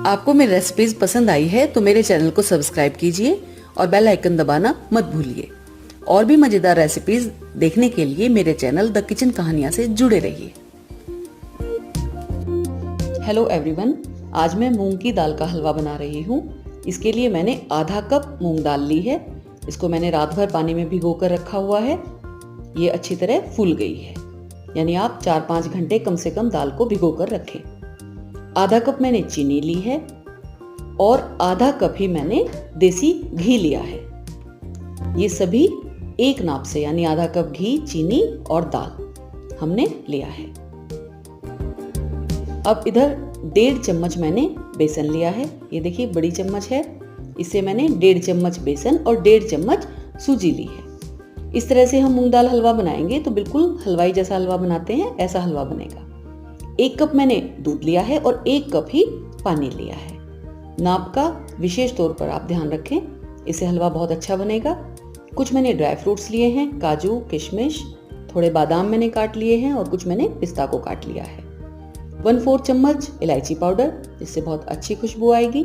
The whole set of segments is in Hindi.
आपको मेरी रेसिपीज पसंद आई है तो मेरे चैनल को सब्सक्राइब कीजिए और बेल आइकन दबाना मत भूलिए। और भी मजेदार रेसिपीज देखने के लिए मेरे चैनल द किचन कहानियां से जुड़े रहिए। हेलो एवरीवन, आज मैं मूंग की दाल का हलवा बना रही हूँ। इसके लिए मैंने आधा कप मूंग दाल ली है। इसको मैंने रात भर पानी में भिगो कर रखा हुआ है। ये अच्छी तरह फूल गई है, यानी आप 4-5 घंटे कम से कम दाल को भिगो कर रखें। आधा कप मैंने चीनी ली है और आधा कप ही मैंने देसी घी लिया है। ये सभी एक नाप से, यानी आधा कप घी, चीनी और दाल हमने लिया है। अब इधर 1.5 चम्मच मैंने बेसन लिया है। ये देखिए बड़ी चम्मच है, इससे मैंने 1.5 चम्मच बेसन और 1.5 चम्मच सूजी ली है। इस तरह से हम मूंग दाल हलवा बनाएंगे तो बिल्कुल हलवाई जैसा हलवा बनाते हैं, ऐसा हलवा बनेगा। 1 कप मैंने दूध लिया है और 1 कप ही पानी लिया है। नाप का विशेष तौर पर आप ध्यान रखें, इससे हलवा बहुत अच्छा बनेगा। कुछ मैंने ड्राई फ्रूट्स लिए हैं, काजू, किशमिश, थोड़े बादाम मैंने काट लिए हैं और कुछ मैंने पिस्ता को काट लिया है। 1/4 चम्मच इलायची पाउडर, इससे बहुत अच्छी खुशबू आएगी।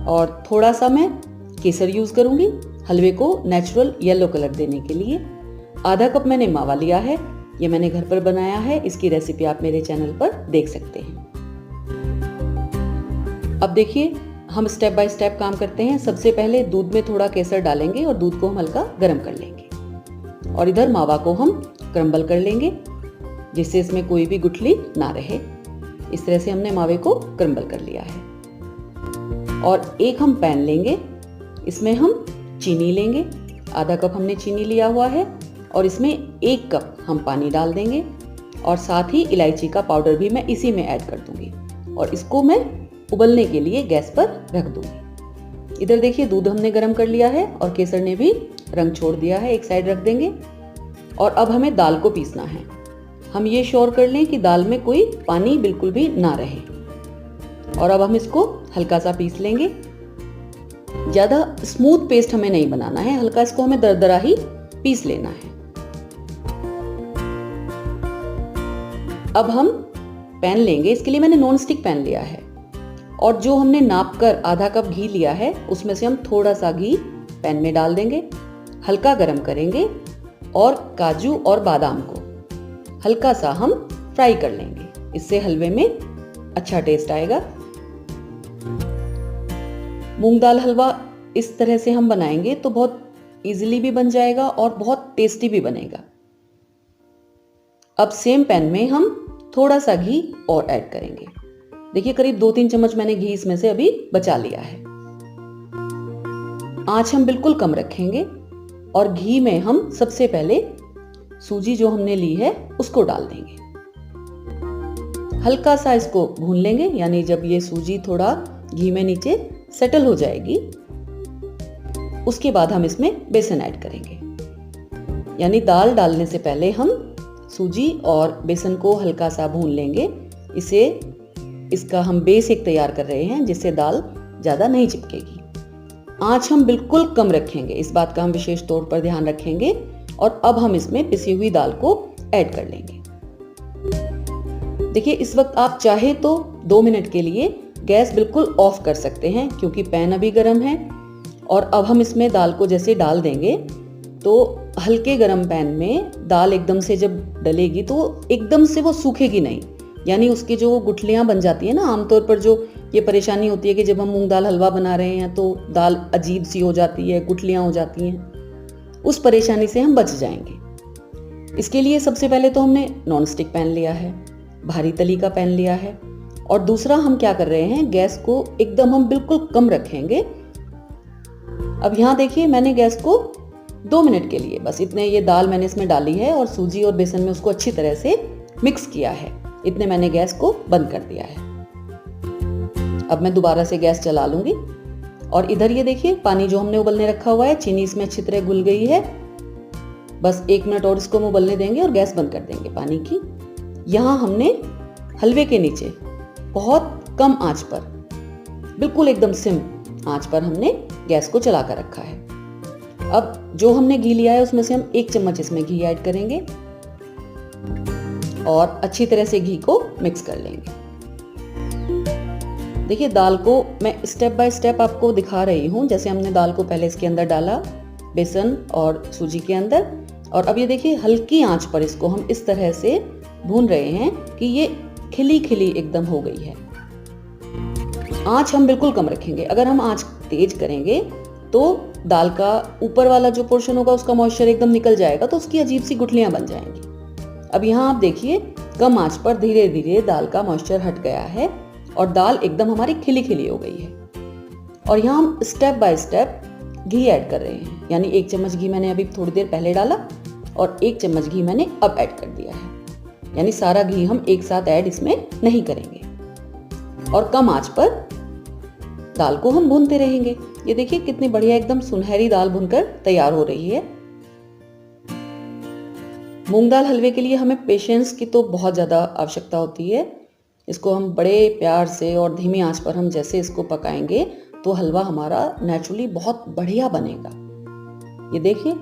और थोड़ा सा मैं केसर यूज करूंगी हलवे को नेचुरल येलो कलर देने के लिए। आधा कप मैंने मावा लिया है, ये मैंने घर पर बनाया है। इसकी रेसिपी आप मेरे चैनल पर देख सकते हैं। अब देखिए हम स्टेप बाय स्टेप काम करते हैं। सबसे पहले दूध में थोड़ा केसर डालेंगे और दूध को हम हल्का गर्म कर लेंगे। और इधर मावा को हम क्रम्बल कर लेंगे, जिससे इसमें कोई भी गुठली ना रहे। इस तरह से हमने मावे को क्रम्बल कर लिया है। और एक हम पैन लेंगे, इसमें हम चीनी लेंगे। आधा कप हमने चीनी लिया हुआ है और इसमें 1 कप हम पानी डाल देंगे और साथ ही इलायची का पाउडर भी मैं इसी में ऐड कर दूंगी और इसको मैं उबलने के लिए गैस पर रख दूंगी। इधर देखिए दूध हमने गर्म कर लिया है और केसर ने भी रंग छोड़ दिया है, एक साइड रख देंगे। और अब हमें दाल को पीसना है। हम ये श्योर कर लें कि दाल में कोई पानी बिल्कुल भी ना रहे। और अब हम इसको हल्का सा पीस लेंगे। ज्यादा स्मूथ पेस्ट हमें नहीं बनाना है, हल्का इसको हमें दरदरा ही पीस लेना है। अब हम पैन लेंगे, इसके लिए मैंने नॉन स्टिक पैन लिया है और जो हमने नाप कर आधा कप घी लिया है उसमें से हम थोड़ा सा घी पैन में डाल देंगे, हल्का गरम करेंगे और काजू और बादाम को हल्का सा हम फ्राई कर लेंगे। इससे हलवे में अच्छा टेस्ट आएगा। मूंग दाल हलवा इस तरह से हम बनाएंगे तो बहुत इजीली भी बन जाएगा और बहुत टेस्टी भी बनेगा। अब सेम पैन में हम थोड़ा सा घी और ऐड करेंगे। देखिए करीब 2-3 चम्मच मैंने घी इसमें से अभी बचा लिया है। आंच हम बिल्कुल कम रखेंगे और घी में हम सबसे पहले सूजी जो हमने ली है उसको डाल देंगे। हल्का सा इसको भून लेंगे, यानी जब ये सूजी थोड़ा घी में नीचे सेटल हो जाएगी उसके बाद हम इसमें बेसन ऐड करेंगे। यानी दाल डालने से पहले हम सूजी और बेसन को हल्का सा भून लेंगे। इसका हम बेस एक तैयार कर रहे हैं जिससे दाल ज़्यादा नहीं चिपकेगी। आंच हम बिल्कुल कम रखेंगे, इस बात का हम विशेष तौर पर ध्यान रखेंगे। और अब हम इसमें पिसी हुई दाल को ऐड कर लेंगे। देखिए इस वक्त आप चाहे तो 2 मिनट के लिए गैस बिल्कुल ऑफ कर सकते हैं क्योंकि पैन अभी गर्म है। और अब हम इसमें दाल को जैसे डाल देंगे तो हल्के गर्म पैन में दाल एकदम से जब डलेगी तो एकदम से वो सूखेगी नहीं, यानी उसकी जो गुठलियां बन जाती है ना, आमतौर पर जो ये परेशानी होती है कि जब हम मूंग दाल हलवा बना रहे हैं तो दाल अजीब सी हो जाती है, गुठलियां हो जाती हैं, उस परेशानी से हम बच जाएंगे। इसके लिए सबसे पहले तो हमने नॉन स्टिक पैन लिया है, भारी तली का पैन लिया है। और दूसरा हम क्या कर रहे हैं, गैस को एकदम हम बिल्कुल कम रखेंगे। अब यहाँ देखिए मैंने गैस को 2 मिनट के लिए बस इतने, ये दाल मैंने इसमें डाली है और सूजी और बेसन में उसको अच्छी तरह से मिक्स किया है, इतने मैंने गैस को बंद कर दिया है। अब मैं दोबारा से गैस चला लूंगी। और इधर ये देखिए पानी जो हमने उबलने रखा हुआ है, चीनी इसमें अच्छी तरह घुल गई है। बस 1 मिनट और इसको हम उबलने देंगे और गैस बंद कर देंगे पानी की। यहाँ हमने हलवे के नीचे बहुत कम आंच पर, बिल्कुल एकदम सिम आंच पर हमने गैस को चला कर रखा है। अब जो हमने घी लिया है उसमें से हम 1 चम्मच इसमें घी ऐड करेंगे और अच्छी तरह से घी को मिक्स कर लेंगे। देखिए दाल को मैं स्टेप बाय स्टेप आपको दिखा रही हूँ। जैसे हमने दाल को पहले इसके अंदर डाला, बेसन और सूजी के अंदर, और अब ये देखिए हल्की आंच पर इसको हम इस तरह से भून रहे हैं कि ये खिली खिली एकदम हो गई है। आंच हम बिल्कुल कम रखेंगे। अगर हम आंच तेज करेंगे तो दाल का ऊपर वाला जो पोर्शन होगा उसका मॉइस्चर एकदम निकल जाएगा, तो उसकी अजीब सी गुठलियां बन जाएंगी। अब यहाँ आप देखिए कम आंच पर धीरे धीरे दाल का मॉइस्चर हट गया है और दाल एकदम हमारी खिली खिली हो गई है। और यहाँ हम step by step ghee add कर रहे हैं, यानी 1 चम्मच घी मैंने अभी थोड़ी देर पहले डाला और 1 चम्मच घी मैंने अब ऐड कर दिया है। यानी सारा घी हम एक साथ ऐड इसमें नहीं करेंगे और कम आंच पर दाल को हम भूनते रहेंगे। ये देखिए कितनी बढ़िया एकदम सुनहरी दाल भुनकर तैयार हो रही है। मूंग दाल हलवे के लिए हमें पेशेंस की तो बहुत ज़्यादा आवश्यकता होती है। इसको हम बड़े प्यार से और धीमी आंच पर हम जैसे इसको पकाएंगे तो हलवा हमारा नेचुरली बहुत बढ़िया बनेगा। ये देखिए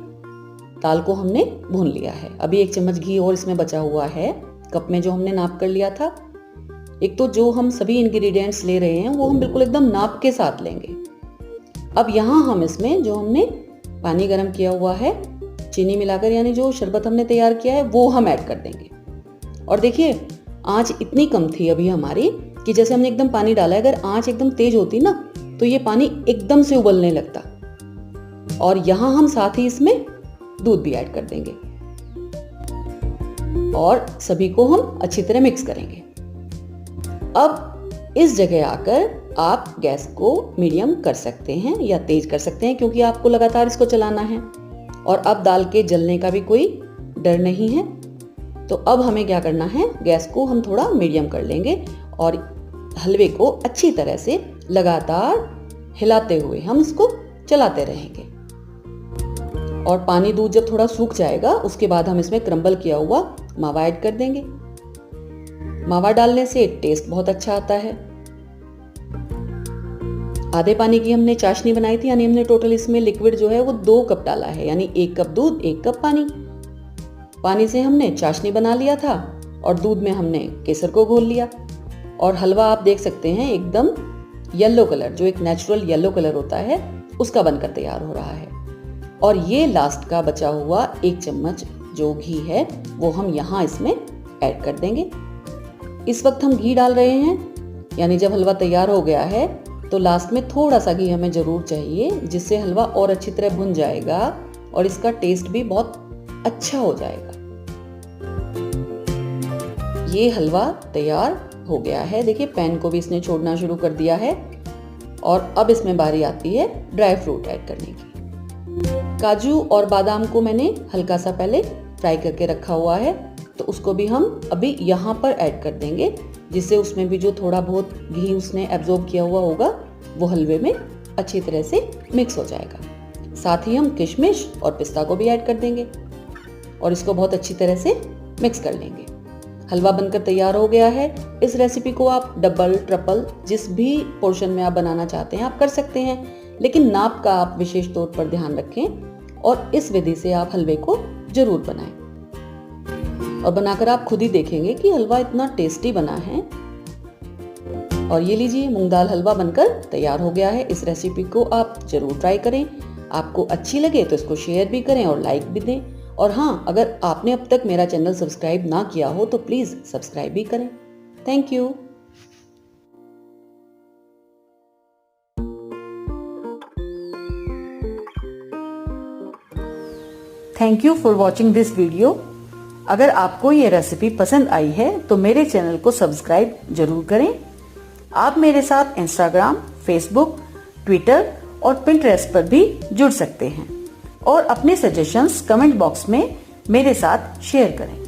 दाल को हमने भून लिया है। अभी 1 चम्मच घी और इसमें बचा हुआ है कप में जो हमने नाप कर लिया था। एक तो जो हम सभी इंग्रेडिएंट्स ले रहे हैं वो हम बिल्कुल एकदम नाप के साथ लेंगे। अब यहाँ हम इसमें जो हमने पानी गर्म किया हुआ है चीनी मिलाकर, यानी जो शरबत हमने तैयार किया है वो हम ऐड कर देंगे। और देखिए आंच इतनी कम थी अभी हमारी कि जैसे हमने एकदम पानी डाला है, अगर आंच एकदम तेज होती ना तो ये पानी एकदम से उबलने लगता। और यहाँ हम साथ ही इसमें दूध भी ऐड कर देंगे और सभी को हम अच्छी तरह मिक्स करेंगे। अब इस जगह आकर आप गैस को मीडियम कर सकते हैं या तेज कर सकते हैं, क्योंकि आपको लगातार इसको चलाना है और अब दाल के जलने का भी कोई डर नहीं है। तो अब हमें क्या करना है, गैस को हम थोड़ा मीडियम कर लेंगे और हलवे को अच्छी तरह से लगातार हिलाते हुए हम इसको चलाते रहेंगे। और पानी दूध जब थोड़ा सूख जाएगा उसके बाद हम इसमें क्रम्बल किया हुआ मावा ऐड कर देंगे। मावा डालने से टेस्ट बहुत अच्छा आता है। आधे पानी की हमने चाशनी बनाई थी, यानी हमने टोटल इसमें लिक्विड जो है वो 2 कप डाला है, यानी 1 कप दूध 1 कप पानी। पानी से हमने चाशनी बना लिया था और दूध में हमने केसर को घोल लिया। और हलवा आप देख सकते हैं एकदम येलो कलर, जो एक नेचुरल येलो कलर होता है उसका बनकर तैयार हो रहा है। और ये लास्ट का बचा हुआ 1 चम्मच जो घी है वो हम यहाँ इसमें ऐड कर देंगे। इस वक्त हम घी डाल रहे हैं, यानी जब हलवा तैयार हो गया है तो लास्ट में थोड़ा सा घी हमें जरूर चाहिए, जिससे हलवा और अच्छी तरह भुन जाएगा और इसका टेस्ट भी बहुत अच्छा हो जाएगा। ये हलवा तैयार हो गया है। देखिए पैन को भी इसने छोड़ना शुरू कर दिया है और अब इसमें बारी आती है ड्राई फ्रूट ऐड करने की। काजू और बादाम को मैंने हल्का सा पहले फ्राई करके रखा हुआ है, तो उसको भी हम अभी यहाँ पर ऐड कर देंगे, जिससे उसमें भी जो थोड़ा बहुत घी उसने एब्जॉर्ब किया हुआ होगा वो हलवे में अच्छी तरह से मिक्स हो जाएगा। साथ ही हम किशमिश और पिस्ता को भी ऐड कर देंगे और इसको बहुत अच्छी तरह से मिक्स कर लेंगे। हलवा बनकर तैयार हो गया है। इस रेसिपी को आप डबल ट्रिपल जिस भी पोर्शन में आप बनाना चाहते हैं आप कर सकते हैं, लेकिन नाप का आप विशेष तौर पर ध्यान रखें और इस विधि से आप हलवे को जरूर बनाएं। और बनाकर आप खुद ही देखेंगे कि हलवा इतना टेस्टी बना है। और ये लीजिए मूंग दाल हलवा बनकर तैयार हो गया है। इस रेसिपी को आप जरूर ट्राई करें। आपको अच्छी लगे तो इसको शेयर भी करें और लाइक भी दें। और हाँ, अगर आपने अब तक मेरा चैनल सब्सक्राइब ना किया हो तो प्लीज सब्सक्राइब भी करें। Thank you. Thank you for watching this video. अगर आपको ये रेसिपी पसंद आई है तो मेरे चैनल को सब्सक्राइब जरूर करें। आप मेरे साथ इंस्टाग्राम, फेसबुक, ट्विटर और पिंटरेस्ट पर भी जुड़ सकते हैं और अपने सजेशंस कमेंट बॉक्स में मेरे साथ शेयर करें।